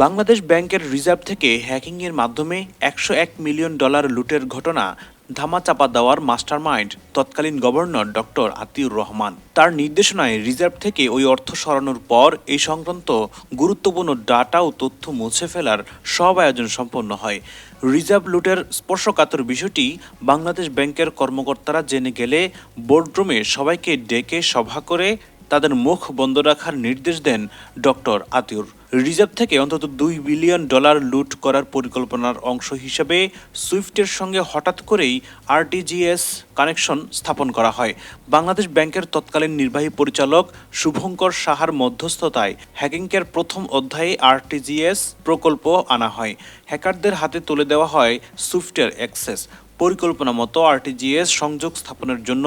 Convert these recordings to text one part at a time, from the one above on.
বাংলাদেশ ব্যাংকের রিজার্ভ থেকে হ্যাকিংয়ের মাধ্যমে $101 মিলিয়ন লুটের ঘটনা ধামাচাপা দেওয়ার মাস্টারমাইন্ড তৎকালীন গভর্নর ডক্টর আতিউর রহমান। তার নির্দেশনায় রিজার্ভ থেকে ওই অর্থ সরানোর পর এই সংক্রান্ত গুরুত্বপূর্ণ ডাটা ও তথ্য মুছে ফেলার সব আয়োজন সম্পন্ন হয়। রিজার্ভ লুটের স্পর্শকাতর বিষয়টি বাংলাদেশ ব্যাংকের কর্মকর্তারা জেনে গেলে বোর্ডরুমে সবাইকে ডেকে সভা করে তাদের মুখ বন্ধ রাখার নির্দেশ দেন ডক্টর আতিউর। রিজার্ভ থেকে অন্তত $2 বিলিয়ন লুট করার পরিকল্পনার অংশ হিসেবে সুইফটের সঙ্গে হঠাৎ করেই আরটিজিএস কানেকশন স্থাপন করা হয়। বাংলাদেশ ব্যাংকের তৎকালীন নির্বাহী পরিচালক শুভঙ্কর সাহার মধ্যস্থতায় হ্যাকিংয়ের প্রথম অধ্যায়ে আরটিজিএস প্রকল্প আনা হয়। হ্যাকারদের হাতে তুলে দেওয়া হয় সুইফটের অ্যাক্সেস। পরিকল্পনা মতো আরটিজিএস সংযোগ স্থাপনের জন্য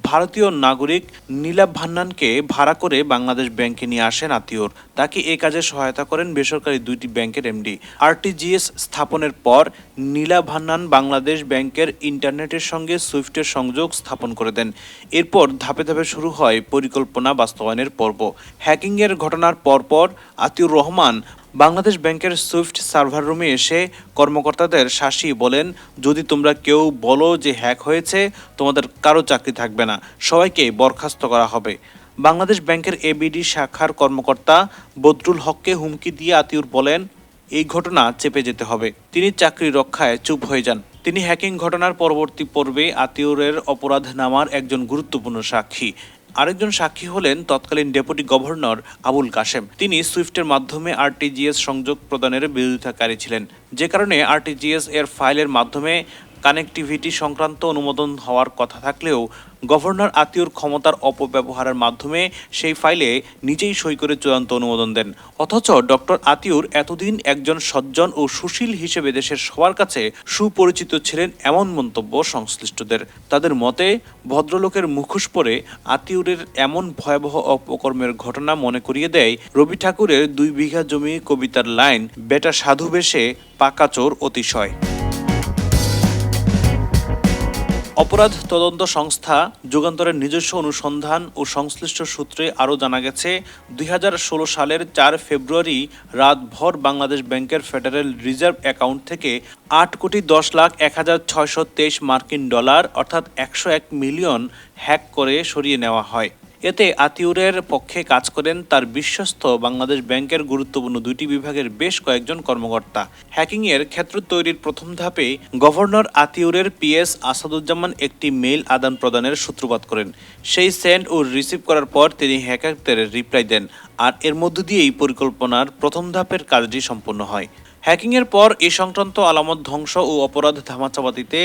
ভারতীয় নাগরিক নীলাভ ভান্নানকে ভাড়া করে বাংলাদেশ ব্যাংকে নিয়ে আসেন আতিউর। তাকে এ কাজে সহায়তা করেন বেসরকারি দুইটি ব্যাংকের এমডি। আরটিজিএস স্থাপনের পর নীলাভ ভান্নান বাংলাদেশ ব্যাংকের ইন্টারনেটের সঙ্গে সুইফটের সংযোগ স্থাপন করে দেন। এরপর ধাপে ধাপে শুরু হয় পরিকল্পনা বাস্তবায়নের পর্ব। হ্যাকিংয়ের ঘটনার পরপর আতিউর রহমান বাংলাদেশ ব্যাংকের সুইফট সার্ভার রুমে এসে কর্মকর্তাদের শাসিয়ে বলেন, যদি তোমরা কেউ বলো যে হ্যাক হয়েছে, তোমাদের কারো চাকরি থাকবে না, সবাইকে বরখাস্ত করা হবে। বাংলাদেশ ব্যাংকের এবিডি শাখার কর্মকর্তা বদরুল হককে হুমকি দিয়ে আতিউর বলেন, এই ঘটনা চেপে যেতে হবে। তিনি চাকরি রক্ষায় চুপ হয়ে যান। তিনি হ্যাকিং ঘটনার পরবর্তী পর্বে আতিউরের অপরাধ নামার একজন গুরুত্বপূর্ণ সাক্ষী। আরেকজন সাক্ষী হলেন তৎকালীন ডেপুটি গভর্নর আবুল কাশেম। তিনি সুইফটের মাধ্যমে আরটিজিএস সংযোগ প্রদানের বিরোধিতাকারী ছিলেন, যে কারণে আরটিজিএস এর ফাইলের মাধ্যমে কানেক্টিভিটি সংক্রান্ত অনুমোদন হওয়ার কথা থাকলেও গভর্নর আতিউর ক্ষমতার অপব্যবহারের মাধ্যমে সেই ফাইলে নিজেই সই করে চূড়ান্ত অনুমোদন দেন। অথচ ডক্টর আতিউর এতদিন একজন সজ্জন ও সুশীল হিসেবে দেশের সবার কাছে সুপরিচিত ছিলেন এমন মন্তব্য সংশ্লিষ্টদের। তাদের মতে, ভদ্রলোকের মুখোশ পরে আতিউরের এমন ভয়াবহ অপকর্মের ঘটনা মনে করিয়ে দেয় রবি ঠাকুরের 2 বিঘা জমি কবিতার লাইন, বেটা সাধু বেশে পাকা চোর অতিশয়। অপরাধ তদন্ত সংস্থা যুগান্তরের নিজস্ব অনুসন্ধান ও সংশ্লিষ্ট সূত্রে আরও জানা গেছে, 2016 সালের 4 ফেব্রুয়ারি রাতভর বাংলাদেশ ব্যাংকের ফেডারেল রিজার্ভ অ্যাকাউন্ট থেকে $8,10,01,623 মার্কিন ডলার অর্থাৎ 101 মিলিয়ন হ্যাক করে সরিয়ে নেওয়া হয়। এতে আতিউরের পক্ষে কাজ করেন তার বিশ্বস্ত বাংলাদেশ ব্যাংকের গুরুত্বপূর্ণ 2টি বিভাগের বেশ কয়েকজন কর্মকর্তা। হ্যাকিংয়ের ক্ষেত্র তৈরির প্রথম ধাপে গভর্নর আতিউরের পিএস আসাদুজ্জামান একটি মেইল আদান প্রদানের সূত্রপাত করেন। সেই সেন্ড ও রিসিভ করার পর তিনি হ্যাকারদের রিপ্লাই দেন, আর এর মধ্য দিয়েই পরিকল্পনার প্রথম ধাপের কাজটি সম্পন্ন হয়। হ্যাকিংয়ের পর এ সংক্রান্ত আলামত ধ্বংস ও অপরাধ ধামাচাপা দিতে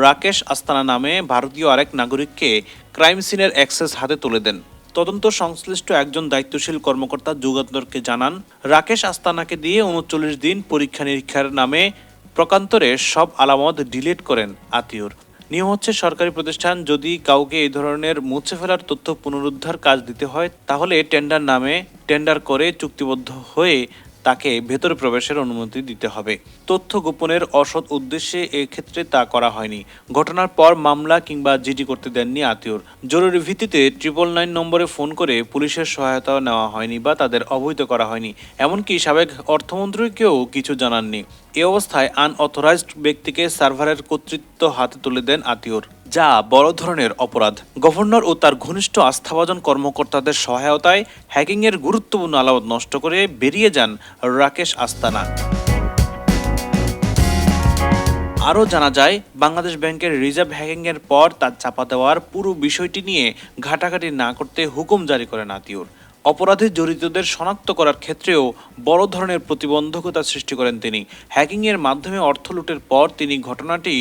রাকেশ আস্তানা নামে ভারতীয় আরেক নাগরিককে ক্রাইম সিনের অ্যাক্সেস হাতে তুলে দেন। তদন্ত সংশ্লিষ্ট একজন দায়িত্বশীল কর্মকর্তা যুগান্তরকে জানান, রাকেশ আস্তানাকে দিয়ে 39 দিন পরীক্ষা নিরীক্ষার নামে প্রকান্তরে সব আলামত ডিলিট করেন আতিউর। নিয়ম হচ্ছে, সরকারি প্রতিষ্ঠান যদি কাউকে এই ধরনের মুছে ফেলার তথ্য পুনরুদ্ধার কাজ দিতে হয়, তাহলে টেন্ডার নামে টেন্ডার করে চুক্তিবদ্ধ হয়ে তাকে ভেতরে প্রবেশের অনুমতি দিতে হবে। তথ্য গোপনের অসৎ উদ্দেশ্যে এক্ষেত্রে তা করা হয়নি। ঘটনার পর মামলা কিংবা জিডি করতে দেননি আতিউর। জরুরি ভিত্তিতে 999 নম্বরে ফোন করে পুলিশের সহায়তা নেওয়া হয়নি বা তাদের অবহিত করা হয়নি। এমনকি সাবেক অর্থমন্ত্রীকেও কিছু জানাননি। এ অবস্থায় আনঅথরাইজড ব্যক্তিকে সার্ভারের কর্তৃত্ব হাতে তুলে দেন আতিউর, যা বড় ধরনের অপরাধ। গভর্নর ও তার ঘনিষ্ঠ আস্থাভাজন কর্মকর্তাদের সহায়তায় হ্যাকিংয়ের গুরুত্বপূর্ণ আলামত নষ্ট করে বেরিয়ে যান রাকেশ আস্তানা। আরও জানা যায়, বাংলাদেশ ব্যাংকের রিজার্ভ হ্যাকিংয়ের পর তার চাপা দেওয়ার পুরো বিষয়টি নিয়ে ঘাটাঘাটি না করতে হুকুম জারি করেন আতিউর। অপরাধে জড়িতদের শনাক্ত করার ক্ষেত্রেও বড় ধরনের প্রতিবন্ধকতা সৃষ্টি করেন তিনি। হ্যাকিংয়ের মাধ্যমে অর্থ লুটের পর তিনি ঘটনাটি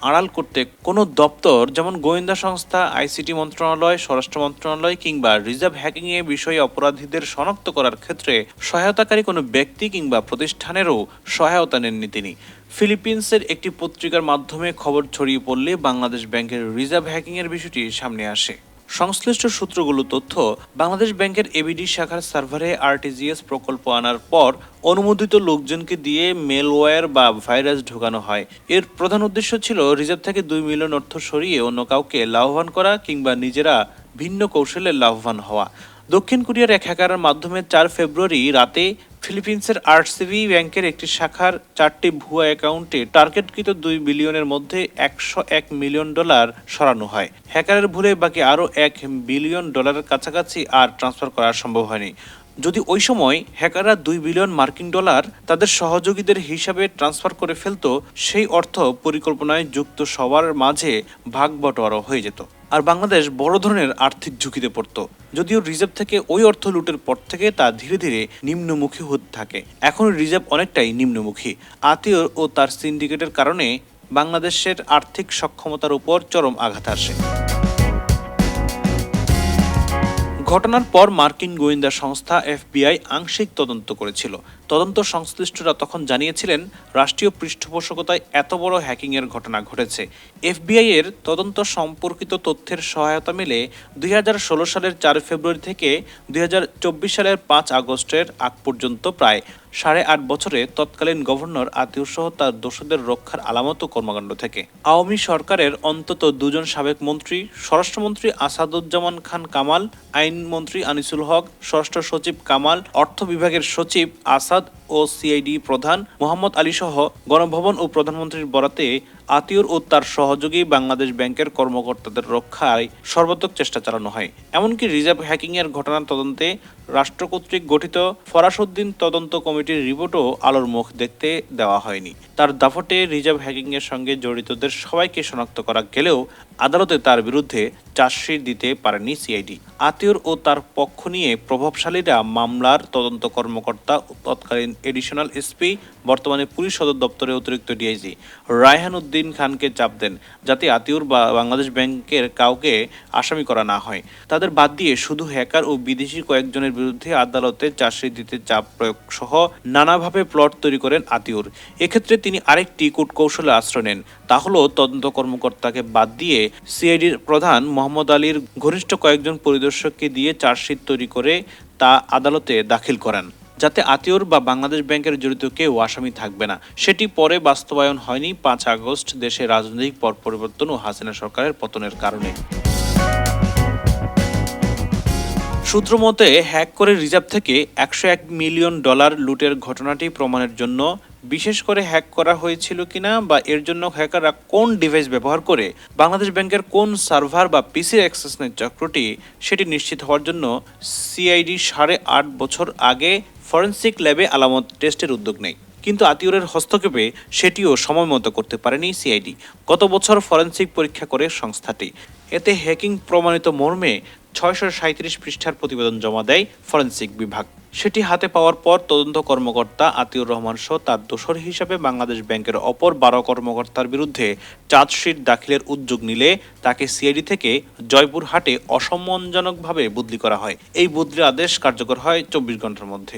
আড়াল করতে কোনো দপ্তর, যেমন গোয়েন্দা সংস্থা, আইসিটি মন্ত্রণালয়, স্বরাষ্ট্র মন্ত্রণালয় কিংবা রিজার্ভ হ্যাকিংয়ে বিষয়ে অপরাধীদের শনাক্ত করার ক্ষেত্রে সহায়তাকারী কোনো ব্যক্তি কিংবা প্রতিষ্ঠানেরও সহায়তা নেননি তিনি। ফিলিপিন্সের একটি পত্রিকার মাধ্যমে খবর ছড়িয়ে পড়লে বাংলাদেশ ব্যাংকের রিজার্ভ হ্যাকিংয়ের বিষয়টি সামনে আসে। সংশ্লিষ্ট সূত্রগুলো তথ্য, বাংলাদেশ ব্যাংকের এবিডি শাখার সার্ভারে আরটিজিএস প্রকল্প আনার পর অনুমোদিত লোকজনকে দিয়ে মেলওয়্যার বা ভাইরাস ঢোকানো হয়। এর প্রধান উদ্দেশ্য ছিল রিজার্ভ থেকে 2 মিলিয়ন অর্থ সরিয়ে অন্য কাউকে লাভবান করা কিংবা নিজেরা ভিন্ন কৌশলে লাভবান হওয়া। দক্ষিণ কোরিয়ার এক হ্যাকারের মাধ্যমে 4 ফেব্রুয়ারি রাতে ফিলিপিন্সের আরসিবি ব্যাংকের একটি শাখার 4টি ভুয়া অ্যাকাউন্টে টার্গেটকৃত 2 বিলিয়নের মধ্যে $101 মিলিয়ন সরানো হয়। হ্যাকারের ভুলে বাকি আরও $1 বিলিয়ন কাছাকাছি আর ট্রান্সফার করা সম্ভব হয়নি। যদি ওই সময় হ্যাকাররা $2 বিলিয়ন মার্কিন তাদের সহযোগীদের হিসাবে ট্রান্সফার করে ফেলত, সেই অর্থ পরিকল্পনায় যুক্ত সবার মাঝে ভাগ বটোয়ারা হয়ে যেত। আর বাংলাদেশ বড় ধরনের আর্থিক ঝুঁকিতে পড়ত। যদিও রিজার্ভ থেকে ওই অর্থ লুটের পর থেকে তা ধীরে ধীরে নিম্নমুখী হতে থাকে। এখন রিজার্ভ অনেকটাই নিম্নমুখী। আতিউর ও তার সিন্ডিকেটের কারণে বাংলাদেশের আর্থিক সক্ষমতার উপর চরম আঘাত আসে। ঘটনার পর মার্কিন গোয়েন্দা সংস্থা FBI আংশিক তদন্ত করেছিল। তদন্ত সংশ্লিষ্টরা তখন জানিয়েছিলেন, রাষ্ট্রীয় পৃষ্ঠপোষকতায় এত বড় হ্যাকিংয়ের ঘটনা ঘটেছে। FBI এর তদন্ত সম্পর্কিত তথ্যের সহায়তা মেলে 2016 সালের 4 ফেব্রুয়ারি থেকে 2024 সালের 5 আগস্টের আগ পর্যন্ত প্রায় 8.5 বছরে তৎকালীন গভর্নর আতিউর সহ তার দোষদের রক্ষার আলামত কর্মকাণ্ড থেকে। আওয়ামী সরকারের অন্তত 2 জন সাবেক মন্ত্রী, স্বরাষ্ট্রমন্ত্রী আসাদুজ্জামান খান কামাল, আইনমন্ত্রী আনিসুল হক, স্বরাষ্ট্র সচিব কামাল, অর্থ বিভাগের সচিব আসাদ ও সিআইডি প্রধান মোহাম্মদ আলী সহ গণভবন ও প্রধানমন্ত্রীর বরাতে আতিউর ও তার সহযোগী বাংলাদেশ ব্যাংকের কর্মকর্তাদের রক্ষায় সর্বাত্মক চেষ্টা চালানো হয়। এমনকি রিজার্ভ হ্যাকিংয়ের ঘটনার তদন্তে রাষ্ট্র কর্তৃক গঠিত ফরাসউদ্দিন তদন্ত কমিটির রিপোর্টও আলোর মুখ দেখতে দেওয়া হয়নি। তার দাপটে রিজার্ভ হ্যাকিংয়ের সঙ্গে জড়িতদের সবাইকে শনাক্ত করা গেলেও আদালতে তার বিরুদ্ধে চার্জশিট দিতে পারেনি সিআইডি। আতিউর ও তার পক্ষ নিয়ে প্রভাবশালীরা মামলার তদন্ত কর্মকর্তা, তৎকালীন এডিশনাল এসপি, বর্তমানে পুলিশ সদর দপ্তরে অতিরিক্ত ডিআইজি রায়হান উদ্দিন খানকে চাপ দেন, যাতে আতিউর বা বাংলাদেশ ব্যাংকের কাউকে আসামি করা না হয়। তাদের বাদ দিয়ে শুধু হ্যাকার ও বিদেশি কয়েকজনের বিরুদ্ধে আদালতে চার্জশিট দিতে চাপ প্রয়োগ সহ নানাভাবে প্লট তৈরি করেন আতিউর। এক্ষেত্রে তিনি আরেকটি কূটকৌশলে আশ্রয় নেন, তা হলো তদন্ত কর্মকর্তাকে বাদ দিয়ে সিআইডির প্রধান মোহাম্মদ আলীর ঘনিষ্ঠ কয়েকজন পরিদর্শককে দিয়ে চার্জশিট তৈরি করে তা আদালতে দাখিল করেন, যাতে আতিউর বা বাংলাদেশ ব্যাংকের জড়িত কেউ আসামি থাকবে না। সেটি পরে বাস্তবায়ন হয়নি 5 আগস্ট দেশে রাজনৈতিক পট পরিবর্তন ও হাসিনা সরকারের পতনের কারণে। সূত্র মতে, হ্যাক করে রিজার্ভ থেকে $101 মিলিয়ন লুটের ঘটনাটি প্রমাণের জন্য বিশেষ করে হ্যাক করা হয়েছিল কিনা বা এর জন্য হ্যাকাররা কোন ডিভাইস ব্যবহার করে বাংলাদেশ ব্যাংকের কোন সার্ভার বা পিসির অ্যাক্সেস নেয় চক্রটি, সেটি নিশ্চিত হওয়ার জন্য সিআইডি 8.5 বছর আগে ফরেনসিক ল্যাবে আলামত টেস্টের উদ্যোগ নেয়। কিন্তু আতিউরের হস্তক্ষেপে সেটিও সময় মতো করতে পারেনি সিআইডি। গত বছর ফরেনসিক পরীক্ষা করে সংস্থাটি। এতে হ্যাকিং প্রমাণিত মর্মে 637 পৃষ্ঠার প্রতিবেদন জমা দেয় ফরেনসিক বিভাগ। সেটি হাতে পাওয়ার পর তদন্ত কর্মকর্তা আতিউর রহমান সহ তার দোসর হিসাবে বাংলাদেশ ব্যাংকের অপর 12 কর্মকর্তার বিরুদ্ধে চার্জশিট দাখিলের উদ্যোগ নিলে তাকে সিআইডি থেকে জয়পুরহাটে অসম্মানজনকভাবে বদলি করা হয়। এই বদলির আদেশ কার্যকর হয় 24 ঘন্টার মধ্যে।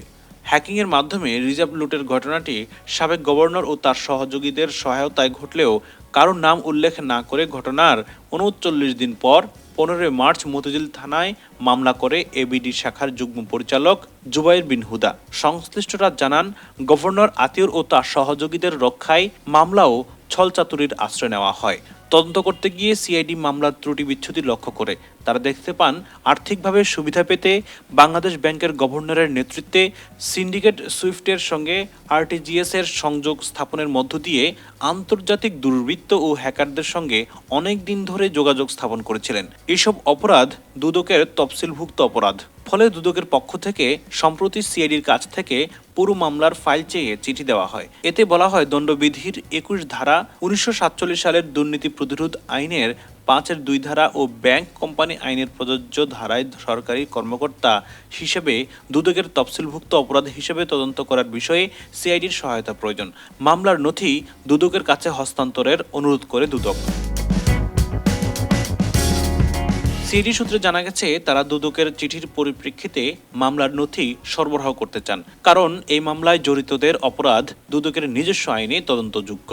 হ্যাকিংয়ের মাধ্যমে রিজার্ভ লুটের ঘটনাটি সাবেক গভর্নর ও তার সহযোগীদের সহায়তায় ঘটলেও কারো নাম উল্লেখ না করে ঘটনার 39 দিন পর 15 মার্চ মতিঝিল থানায় মামলা করে এবিডি শাখার যুগ্ম পরিচালক জুবাইর বিন হুদা। সংশ্লিষ্টরা জানান, গভর্নর আতিউর ও তার সহযোগীদের রক্ষায় মামলাও ছলচাতুরির আশ্রয় নেওয়া হয়। তদন্ত করতে গিয়ে সিআইডি মামলার ত্রুটি বিচ্ছুতি লক্ষ্য করে। তারা দেখতে পান, আর্থিকভাবে সুবিধা পেতে বাংলাদেশ ব্যাংকের গভর্নরের নেতৃত্বে সিন্ডিকেট সুইফটের সঙ্গে আরটিজিএস এর সংযোগ স্থাপনের মধ্য দিয়ে আন্তর্জাতিক দুর্বৃত্ত ও হ্যাকারদের সঙ্গে অনেক দিন ধরে যোগাযোগ স্থাপন করেছিলেন। এসব অপরাধ দুদকের তফসিলভুক্ত অপরাধ। ফলে দুদকের পক্ষ থেকে সম্প্রতি সিআইডির কাছ থেকে পুরো মামলার ফাইল চেয়ে চিঠি দেওয়া হয়। এতে বলা হয়, দণ্ডবিধির 21 ধারা, 1947 সালের দুর্নীতি প্রতিরোধ আইনের 5-2 ধারা ও ব্যাংক কোম্পানি আইনের প্রযোজ্য ধারায় সরকারি কর্মকর্তা হিসেবে দুদকের তফসিলভুক্ত অপরাধ হিসেবে তদন্ত করার বিষয়ে সিআইডির সহায়তা প্রয়োজন। মামলার নথি দুদকের কাছে হস্তান্তরের অনুরোধ করে দুদক। সিআইডি সূত্রে জানা গেছে, তারা দুদকের চিঠির পরিপ্রেক্ষিতে মামলার নথি সরবরাহ করতে চান, কারণ এই মামলায় জড়িতদের অপরাধ দুদকের নিজস্ব আইনে তদন্তযোগ্য।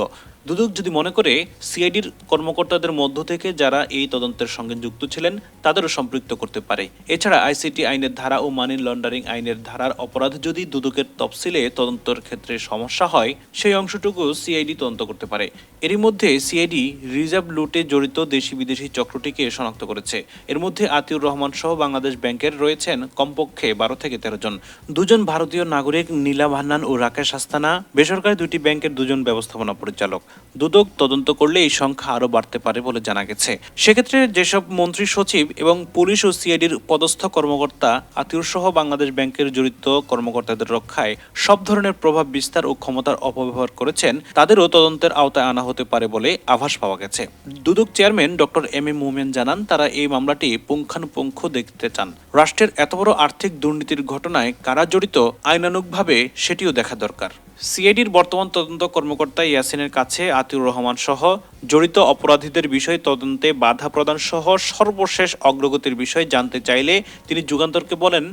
দুদক যদি মনে করে সিআইডির কর্মকর্তাদের মধ্য থেকে যারা এই তদন্তের সঙ্গে যুক্ত ছিলেন তাদেরও সম্পৃক্ত করতে পারে। এছাড়া আইসিটি আইনের ধারা ও মানি লন্ডারিং আইনের ধারার অপরাধ যদি দুদকের তফসিলে তদন্তের ক্ষেত্রে সমস্যা হয় সেই অংশটুকু সিআইডি তদন্ত করতে পারে। এরই মধ্যে সিআইডি রিজার্ভ লুটে জড়িত দেশি বিদেশি চক্রটিকে শনাক্ত করেছে। এর মধ্যে আতিউর রহমান সহ বাংলাদেশ ব্যাংকের রয়েছেন কমপক্ষে 12 থেকে 13 জন। দুজন ভারতীয় নাগরিক নীলা ভান্নান ও রাকেশ আস্তানা বেসরকারি দুটি ব্যাংকের দুজন ব্যবস্থাপনা পরিচালক। দুদক তদন্ত করলে এই সংখ্যা আরও বাড়তে পারে বলে জানা গেছে। সেক্ষেত্রে যেসব মন্ত্রী সচিব এবং পুলিশ ও সিআইডির পদস্থ কর্মকর্তা আতিউর সহ বাংলাদেশ ব্যাংকের জড়িত কর্মকর্তাদের রক্ষায় সব ধরনের প্রভাব বিস্তার ও ক্ষমতার অপব্যবহার করেছেন তাদেরও তদন্তের আওতায় আনা হতে পারে বলে আভাস পাওয়া গেছে। দুদক চেয়ারম্যান ডক্টর এম এ মোমেন জানান, তারা এই মামলাটি পুঙ্খানুপুঙ্খ দেখতে চান। রাষ্ট্রের এত বড় আর্থিক দুর্নীতির ঘটনায় কারা জড়িত আইনানুগভাবে সেটিও দেখা দরকার। সিআইডির বর্তমান তদন্ত কর্মকর্তা ইয়াসিনের কাছে আতিউর রহমান সহ জড়িত অপরাধীদের বিষয়ে তদন্তে বাধা প্রদান সহ সর্বশেষ অগ্রগতির বিষয়ে জানতে চাইলে তিনি যুগান্তরকে বলেন,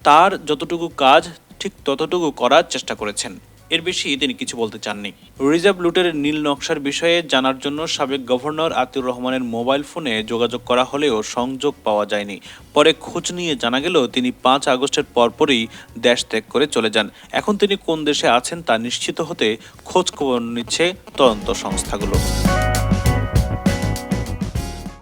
তার যতটুকু কাজ ঠিক ততটুকু করার চেষ্টা করেছেন, এর বেশি তিনি কিছু বলতে চাননি। রিজার্ভ লুটের নীল নকশার বিষয়ে জানার জন্য সাবেক গভর্নর আতিউর রহমানের মোবাইল ফোনে যোগাযোগ করা হলেও সংযোগ পাওয়া যায়নি। পরে খোঁজ নিয়ে জানা গেল তিনি 5 আগস্টের পরপরই দেশ ত্যাগ করে চলে যান। এখন তিনি কোন দেশে আছেন তা নিশ্চিত হতে খোঁজ খবর নিচ্ছে তদন্ত সংস্থাগুলো।